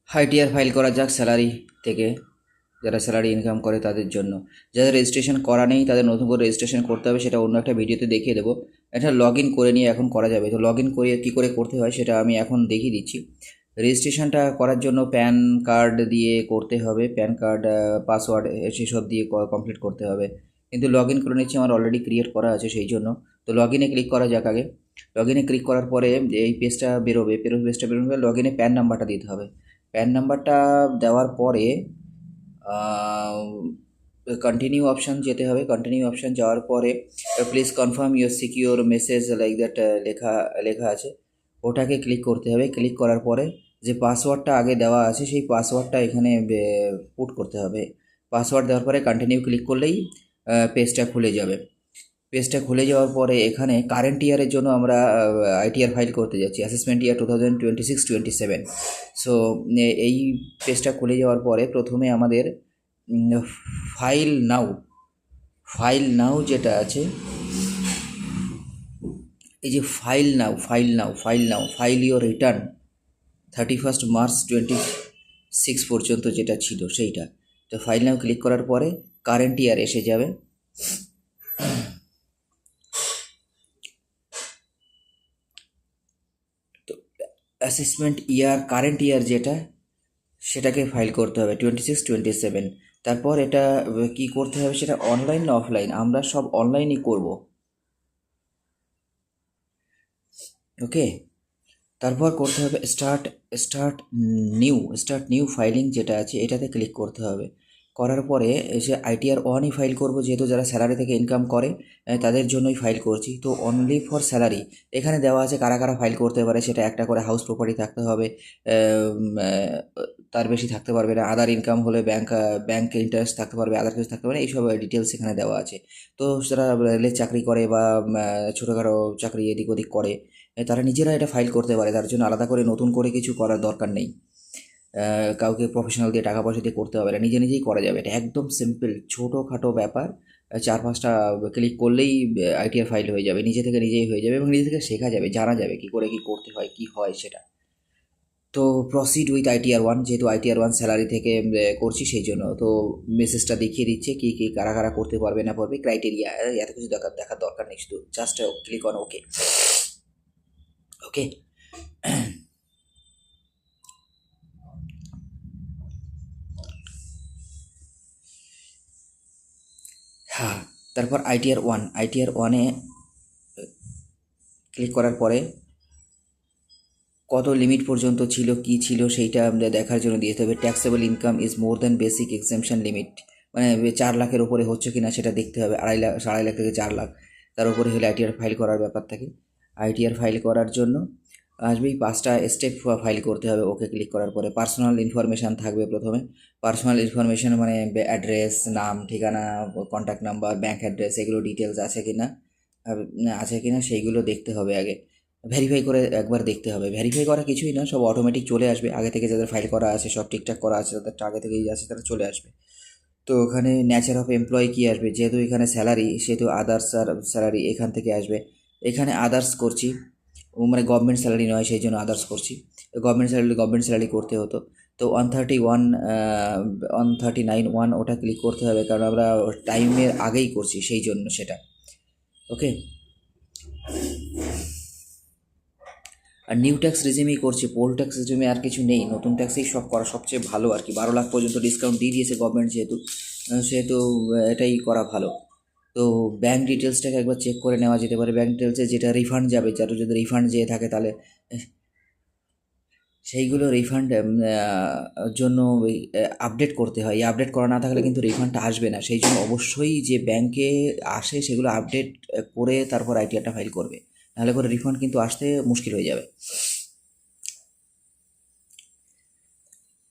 ITR file করা যাক salary থেকে, যারা স্যালারি ইনকাম করে তাদের জন্য। যাদের রেজিস্ট্রেশন করা নেই তাদের নতুন করে রেজিস্ট্রেশন করতে হবে, সেটা অন্য একটা ভিডিওতে দেখিয়ে দেবো। এটা লগ ইন করে নিয়ে এখন করা যাবে। তো লগ ইন করে কী করে করতে হয় সেটা আমি এখন দেখিয়ে দিচ্ছি। রেজিস্ট্রেশনটা করার জন্য প্যান কার্ড দিয়ে করতে হবে, প্যান কার্ড, পাসওয়ার্ড সেসব দিয়ে কমপ্লিট করতে হবে। কিন্তু লগ ইন করে নিচ্ছি, আমার অলরেডি ক্রিয়েট করা আছে সেই জন্য। তো লগ ইনে ক্লিক করা যাক আগে। লগ ইনে ক্লিক করার পরে এই পেজটা বেরোবে, পেজটা বেরোবে। লগ ইনে প্যান নাম্বারটা দিতে হবে। প্যান নাম্বারটা দেওয়ার পরে কন্টিনিউ অপশান যেতে হবে। কন্টিনিউ অপশান যাওয়ার পরে please confirm your secure message like that লেখা লেখা আছে, ওটাকে ক্লিক করতে হবে। ক্লিক করার পরে যে পাসওয়ার্ডটা আগে দেওয়া আছে সেই পাসওয়ার্ডটা এখানে পুট করতে হবে। পাসওয়ার্ড দেওয়ার পরে কন্টিনিউ ক্লিক করলেই পেজটা খুলে যাবে। পেজটা খুলে যাওয়ার পরে এখানে কারেন্ট ইয়ারের জন্য আমরা আইটিআর ফাইল করতে যাচ্ছি, অ্যাসেসমেন্ট ইয়ার 2026-27। সো এই পেজটা খুলে যাওয়ার পরে প্রথমে আমাদের ফাইল নাও যেটা আছে, এই যে ফাইল ইওর রিটার্ন 31 মার্চ 26 পর্যন্ত যেটা ছিল সেইটা। তো ফাইল নাও ক্লিক করার পরে কারেন্ট ইয়ার এসে যাবে। তো অ্যাসেসমেন্ট ইয়ার কারেন্ট ইয়ার যেটা, সেটাকে ফাইল করতে হবে 26-27। তারপর এটা কি করতে হবে, সেটা অনলাইন না অফলাইন, আমরা সব অনলাইনই করব। ওকে, তারপর করতে হবে স্টার্ট নিউ ফাইলিং যেটা আছে এটাতে ক্লিক করতে হবে। করার পরে এসে আইটিআর ওয়ানই ফাইল করব, যেহেতু যারা স্যালারি থেকে ইনকাম করে তাদের জন্যই ফাইল করছি। তো অনলি ফর স্যালারি এখানে দেওয়া আছে কারা কারা ফাইল করতে পারে, সেটা একটা করে হাউস প্রপার্টি থাকতে হবে, তার বেশি থাকতে পারবে না। আদার ইনকাম হলে ব্যাংক ইন্টারেস্ট থাকতে পারবে, আদার কিছু থাকতে পারে, এইসব ডিটেলস এখানে দেওয়া আছে। তো যারা রেলের চাকরি করে বা ছোটোখাটো চাকরি এদিক ওদিক করে তারা নিজেরা এটা ফাইল করতে পারে, তার জন্য আলাদা করে নতুন করে কিছু করার দরকার নেই। কাউকে প্রফেশনাল দিয়ে টাকা পয়সা দিয়ে করতে হবে না, নিজে নিজেই করা যাবে। এটা একদম সিম্পল ছোটোখাটো ব্যাপার। 4-5টা ক্লিক করলেই আইটিআর ফাইল হয়ে যাবে, নিজে থেকে নিজেই হয়ে যাবে এবং নিজে থেকে শেখা যাবে, জানা যাবে কী করে কী করতে হয়, কী হয় সেটা। তো প্রসিড উইথ আইটিআর ওয়ান, যেহেতু আইটিআর ওয়ান স্যালারি থেকে করছি সেই জন্য। তো মেসেজটা দেখিয়ে দিচ্ছে কী কী কারা কারা করতে পারবে না পারবে, ক্রাইটেরিয়া, এত কিছু দেখার দরকার নেই, শুধু জাস্ট ক্লিক অন ওকে। ওকে, হ্যাঁ। তারপর আইটিআর ওয়ানে ক্লিক করার পরে কত লিমিট পর্যন্ত ছিল কি ছিল সেইটা আমরা দেখার জন্য দিতে হবে। Taxable income is more than basic exemption limit, মানে 4 লাখের ওপরে হচ্ছে কিনা সেটা দেখতে হবে। 2.5 লাখ থেকে 4 লাখ তার উপরে হলে আইটিআর ফাইল করার ব্যাপার থাকে। আইটিআর ফাইল করার জন্য আসবেই 5টা স্টেপ ফাইল করতে হবে। ওকে ক্লিক করার পরে পার্সোনাল ইনফরমেশান থাকবে প্রথমে। পার্সোনাল ইনফরমেশান মানে অ্যাড্রেস, নাম, ঠিকানা, কন্ট্যাক্ট নাম্বার, ব্যাঙ্ক অ্যাড্রেস, এগুলো ডিটেলস আছে কিনা সেইগুলো দেখতে হবে আগে। ভেরিফাই করে একবার দেখতে হবে। ভেরিফাই করা কিছুই না, সব অটোমেটিক চলে আসবে। আগে থেকে যাদের ফাইল করা আছে, সব ঠিকঠাক করা আছে, তাদের আগে থেকেই আছে, তারা চলে আসবে। তো ওখানে নেচার অফ এমপ্লয় কী আসবে, যেহেতু এখানে স্যালারি সেহেতু আদার্স আর স্যালারি এখান থেকে আসবে। এখানে আদার্স করছি, মানে গভর্নমেন্ট স্যালারি নয় সেই জন্য আদার্স করছি। গভর্নমেন্ট স্যালারি করতে হতো। তো 139 ওটা ক্লিক করতে হবে, কারণ আমরা টাইমের আগেই করছি সেই জন্য সেটা। ওকে, আর নিউ ট্যাক্স রেজিমেই করছি, পোল ট্যাক্স রেজিমে আর কিছু নেই। নতুন ট্যাক্সেই সব করা সবচেয়ে ভালো আর কি। 12 লাখ পর্যন্ত ডিসকাউন্ট দিয়ে দিয়েছে গভর্নমেন্ট, সেহেতু এটাই করা ভালো। তো ব্যাঙ্ক ডিটেলসটাকে একবার চেক করে নেওয়া যেতে পারে। ব্যাঙ্ক ডিটেলসে যেটা রিফান্ড যাবে, যার যদি রিফান্ড যেয়ে থাকে তাহলে সেইগুলো রিফান্ড জন্য আপডেট করতে হয়। এই আপডেট করা না থাকলে কিন্তু রিফান্ডটা আসবে না। সেই জন্য অবশ্যই যে ব্যাংকে আসে সেগুলো আপডেট করে তারপর আইটিআরটা ফাইল করবে, নাহলে করে রিফান্ড কিন্তু আসতে মুশকিল হয়ে যাবে।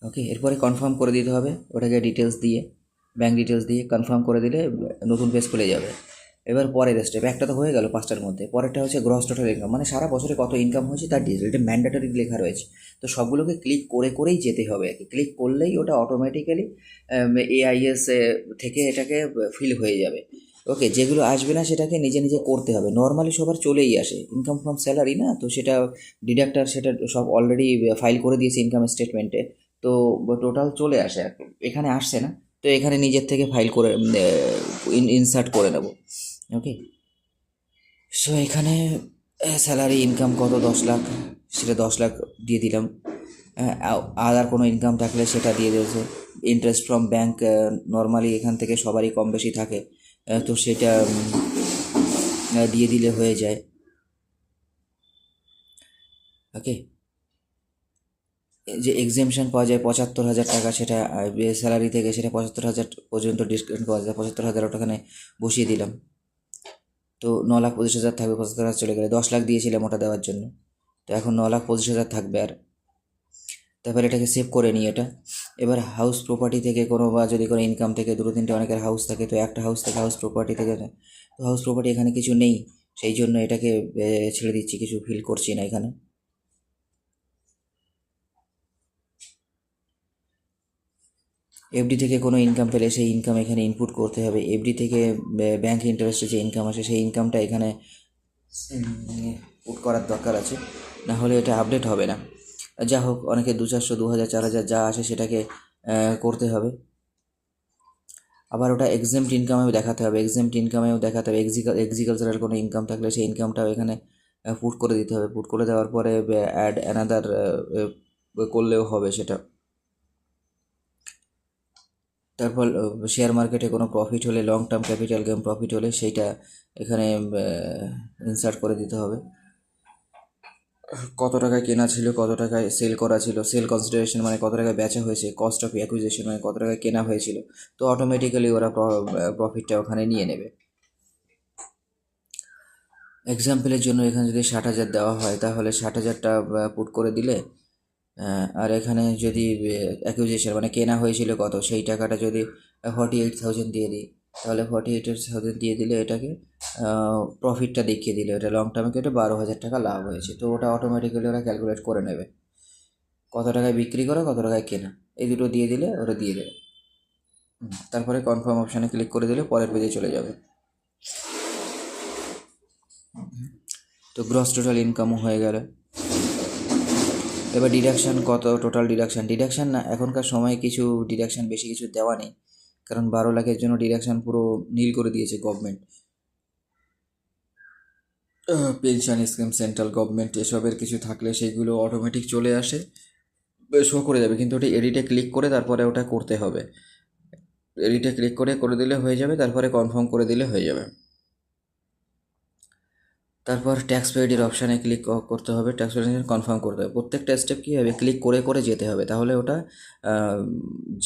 ওকে, এরপরে কনফার্ম করে দিতে হবে ওটাকে, ডিটেলস দিয়ে, ব্যাঙ্ক ডিটেলস দিয়ে কনফার্ম করে দিলে নতুন পেজ খুলে যাবে। এবার পরের স্টেপ, একটা তো হয়ে গেল 5টার মধ্যে। পরেরটা হচ্ছে গ্রস টোটাল ইনকাম, মানে সারা বছরে কত ইনকাম হয়েছে তার ডিটেল, এটা ম্যান্ডেটরি লেখা রয়েছে। তো সবগুলোকে ক্লিক করে করেই যেতে হবে আর কি। ক্লিক করলেই ওটা অটোমেটিক্যালি এআইএস থেকে এটাকে ফিল হয়ে যাবে। ওকে, যেগুলো আসবে না সেটাকে নিজে নিজে করতে হবে। নর্মালি সবার চলেই আসে, ইনকাম ফ্রম স্যালারি না, তো সেটা ডিডাক্টার সেটা সব অলরেডি ফাইল করে দিয়েছে ইনকাম স্টেটমেন্টে। তো টোটাল চলে আসে আর কি। এখানে আসছে না, তো এখানে নিজের থেকে ফাইল করে ইনসার্ট করে নেব। ওকে, সো এখানে স্যালারি ইনকাম কত 10 লাখ, সেটা 10 লাখ দিয়ে দিলাম। আদার কোনো ইনকাম থাকলে সেটা দিয়ে দিয়েছে। ইন্টারেস্ট ফ্রম ব্যাংক নর্মালি এখান থেকে সবারই কম বেশি থাকে, তো সেটা দিয়ে দিলে হয়ে যায়। ওকে, যে এক্সেমশন পাওয়া যায় 75,000 টাকা, সেটা স্যালারি থেকে সেটা 75,000 পর্যন্ত ডিসকাউন্ট পাওয়া যায়, 75,000 ওটাখানে বসিয়ে দিলাম। তো 9,25,000 থাকবে, 75,000 চলে গেলে 10 লাখ দিয়েছিলাম ওটা দেওয়ার জন্য, তো এখন 9,25,000 থাকবে। আর তারপরে এটাকে সেভ করে নিই এটা। এবার হাউস প্রপার্টি থেকে কোনো বা যদি কোনো ইনকাম থেকে দুটো তিনটে অনেকের হাউস থাকে, তো একটা হাউস থেকে হাউস প্রপার্টি থেকে, তো হাউস প্রপার্টি এখানে কিছু নেই, সেই জন্য এটাকে ছেড়ে দিচ্ছি, কিছু ফিল করছি না এখানে। এফডি থেকে কোনো ইনকাম পেলে সেই ইনকাম এখানে ইনপুট করতে হবে। এফডি থেকে ব্যাংক ইন্টারেস্টে যে ইনকাম আসে সেই ইনকামটা এখানে পুট করার দরকার আছে, না হলে এটা আপডেট হবে না। যা হোক, অনেকে 200, 2,000, 4,000 যা আসে সেটাকে করতে হবে। আবার ওটা এক্সেমড ইনকামেও দেখাতে হবে, এক্সেমড ইনকামেও দেখাতে হবে। এগ্রিকালচারাল কোনো ইনকাম থাকলে সেই ইনকামটাও এখানে পুট করে দিতে হবে। পুট করে দেওয়ার পরে অ্যাড অ্যানাদার করলেও হবে সেটা। তারপর শেয়ার মার্কেটে কোনো প্রফিট হলে, long term capital game profit হলে সেইটা এখানে ইনসার্ট করে দিতে হবে। কত টাকায় কেনা ছিল, কত টাকায় সেল করা ছিল, সেল কনসিডারেশন মানে কত টাকায় বেচা হয়েছে, কস্ট অফ অ্যাকুইজিশন মানে কত টাকায় কেনা হয়েছিল, তো অটোমেটিক্যালি ওরা প্রফিটটা ওখানে নিয়ে নেবে। এক্সাম্পলের জন্য এখানে যদি 60,000 দেওয়া হয়, তাহলে 60,000টা পুট করে দিলে, আর এখানে যদি অ্যাকুইজিশন মানে কেনা হয়েছিল কত, সেই টাকাটা যদি 48,000 দিয়ে দিই, তাহলে 48,000 দিয়ে দিলে এটাকে প্রফিটটা দেখিয়ে দিলে ওটা লং টার্মে কেটে 12,000 টাকা লাভ হয়েছে, তো ওটা অটোমেটিক্যালি ওরা ক্যালকুলেট করে নেবে কত টাকায় বিক্রি করা, কত টাকায় কেনা, এই দুটো দিয়ে দিলে ওরা দিয়ে দেবে। তারপরে কনফার্ম অপশানে ক্লিক করে দিলে পরের পেজে চলে যাবে। তো গ্রস টোটাল ইনকামও হয়ে গেল। এবার ডিডাকশান কত, টোটাল ডিডাকশান না, এখনকার সময়ে কিছু ডিডাকশান বেশি কিছু দেওয়া নেই, কারণ 12 লাখের জন্য ডিডাকশান পুরো নীল করে দিয়েছে government. Pension scheme, central government এসবের কিছু থাকলে সেইগুলো অটোমেটিক চলে আসে, শো করে যাবে, কিন্তু ওটা এডিটে ক্লিক করে তারপরে ওটা করতে হবে। এডিটে ক্লিক করে দিলে হয়ে যাবে, তারপরে কনফার্ম করে দিলে হয়ে যাবে। তারপর ট্যাক্স পেইডের অপশানে ক্লিক করতে হবে, ট্যাক্স পেইড কনফার্ম করতে হবে। প্রত্যেকটা স্টেপ কী হবে, ক্লিক করে করে যেতে হবে, তাহলে ওটা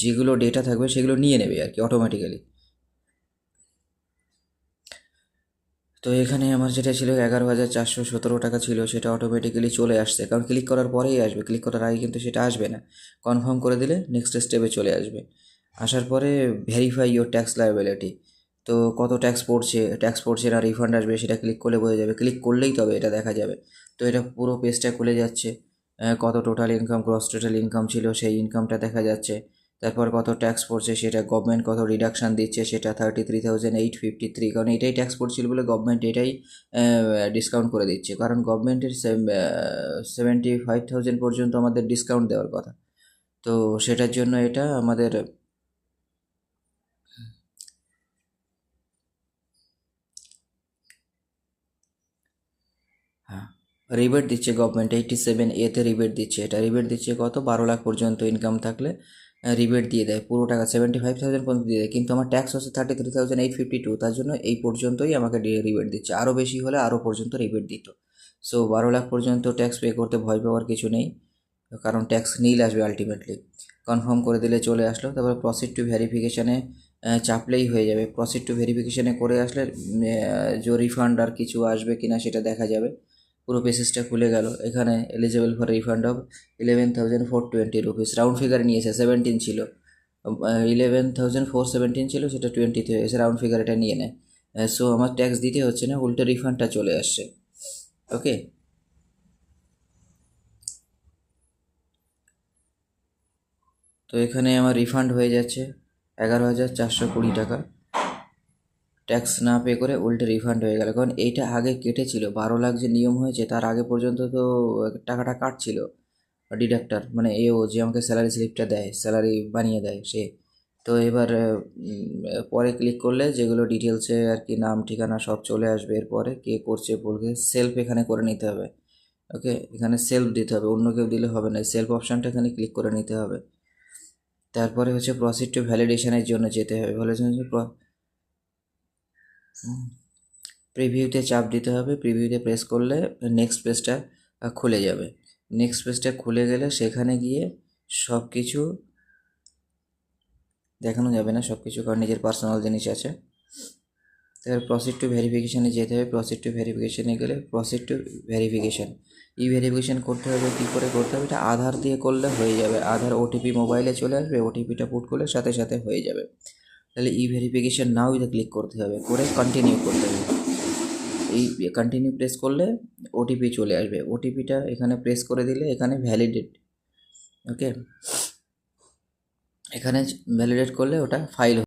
যেগুলো ডেটা থাকবে সেগুলো নিয়ে নেবে আর কি অটোমেটিক্যালি। তো এখানে আমার যেটা ছিল 11,417 টাকা ছিল, সেটা অটোমেটিক্যালি চলে আসছে, কারণ ক্লিক করার পরেই আসবে, ক্লিক করার আগে কিন্তু সেটা আসবে না। কনফার্ম করে দিলে নেক্সট স্টেপে চলে আসবে। আসার পরে ভেরিফাই ইওর ট্যাক্স লায়াবিলিটি, তো কত ট্যাক্স পড়ছে না রিফান্ড আসবে সেটা ক্লিক করলে বোঝা যাবে, ক্লিক করলেই তবে এটা দেখা যাবে। তো এটা পুরো পেজটা খুলে যাচ্ছে, কত total income, gross total income ছিল সেই ইনকামটা দেখা যাচ্ছে। তারপর কত ট্যাক্স পড়ছে সেটা, গভর্নমেন্ট কত রিডাকশান দিচ্ছে সেটা 33,853, কারণ এটাই ট্যাক্স পড়ছিল বলে গভর্নমেন্ট এটাই ডিসকাউন্ট করে দিচ্ছে, কারণ গভর্নমেন্টের 75,000 পর্যন্ত আমাদের ডিসকাউন্ট দেওয়ার কথা, তো সেটার জন্য এটা আমাদের হ্যাঁ রিবেট দিচ্ছে গভর্নমেন্ট, 87A-তে রিবেট দিচ্ছে, এটা রিবেট দিচ্ছে কত, 12 লাখ পর্যন্ত ইনকাম থাকলে রিবেট দিয়ে দেয় পুরো টাকা, 75,000 পর্যন্ত দিয়ে দেয়, কিন্তু আমার ট্যাক্স হচ্ছে 33,852, তার জন্য এই পর্যন্তই আমাকে রিবেট দিচ্ছে, আরও বেশি হলে আরও পর্যন্ত রিবেট দিত। সো 12 লাখ পর্যন্ত ট্যাক্স পে করতে ভয় পাওয়ার কিছু নেই, কারণ ট্যাক্স নীল আসবে আলটিমেটলি। কনফার্ম করে দিলে চলে আসলো, তারপর প্রসিড টু ভেরিফিকেশানে চাপলেই হয়ে যাবে। প্রসিড টু ভেরিফিকেশানে করে আসলে যে রিফান্ড আর কিছু আসবে কিনা সেটা দেখা যাবে। পুরো পেসেসটা খুলে গেল, এখানে eligible for refund of 11,420 round figure নিয়েছে, 17 ছিল, 11,417 ছিল, সেটা 20তে হয়েছে, রাউন্ড ফিগার এটা নিয়ে নেয়। সো আমার ট্যাক্স দিতে হচ্ছে না, উল্টো রিফান্ডটা চলে আসছে। ওকে, তো এখানে আমার রিফান্ড হয়ে যাচ্ছে 11,420 টাকা, ট্যাক্স না পে করে উল্টে রিফান্ড হয়ে গেল, কারণ এইটা আগে কেটেছিল 12 লাখ যে নিয়ম হয়েছে তার আগে পর্যন্ত তো টাকাটা কাটছিল, ডিডাক্টর মানে এও যে আমাকে স্যালারি স্লিপটা দেয়, স্যালারি বানিয়ে দেয় সে। তো এবার পরে ক্লিক করলে যেগুলো ডিটেলসে আর কি নাম ঠিকানা সব চলে আসবে, এরপরে কে করছে বলবে সেলফ এখানে করে নিতে হবে। ওকে, এখানে সেলফ দিতে হবে, অন্য কেউ দিলে হবে না, সেলফ অপশানটা এখানে ক্লিক করে নিতে হবে। তারপরে হচ্ছে প্রসিড টু ভ্যালিডেশনের জন্য যেতে হবে, ভ্যালিডেশন প্রিভিউতে চাপ দিতে হবে, প্রিভিউতে প্রেস করলে নেক্সট পেজটা খুলে যাবে। নেক্সট পেজটা খুলে গেলে সেখানে গিয়ে সব কিছু দেখানো যাবে না, সব কিছু, কারণ নিজের পার্সোনাল জিনিস আছে। এবার প্রসিড টু ভেরিফিকেশানে যেতে হবে, প্রসিড টু ভেরিফিকেশানে গেলে proceed to verification, E verification করতে হবে। কী করে করতে হবে? এটা আধার দিয়ে করলে হয়ে যাবে, আধার ওটিপি মোবাইলে চলে আসবে, ওটিপিটা পুট করলে সাথে সাথে হয়ে যাবে। তাহলে ই ভেরিফিকেশান নাও এটা ক্লিক করতে হবে, করে কন্টিনিউ করতে হবে। এই কন্টিনিউ প্রেস করলে ওটিপি চলে আসবে, ওটিপিটা এখানে প্রেস করে দিলে এখানে ভ্যালিডেট, ওকে, এখানে ভ্যালিডেট করলে ওটা ফাইল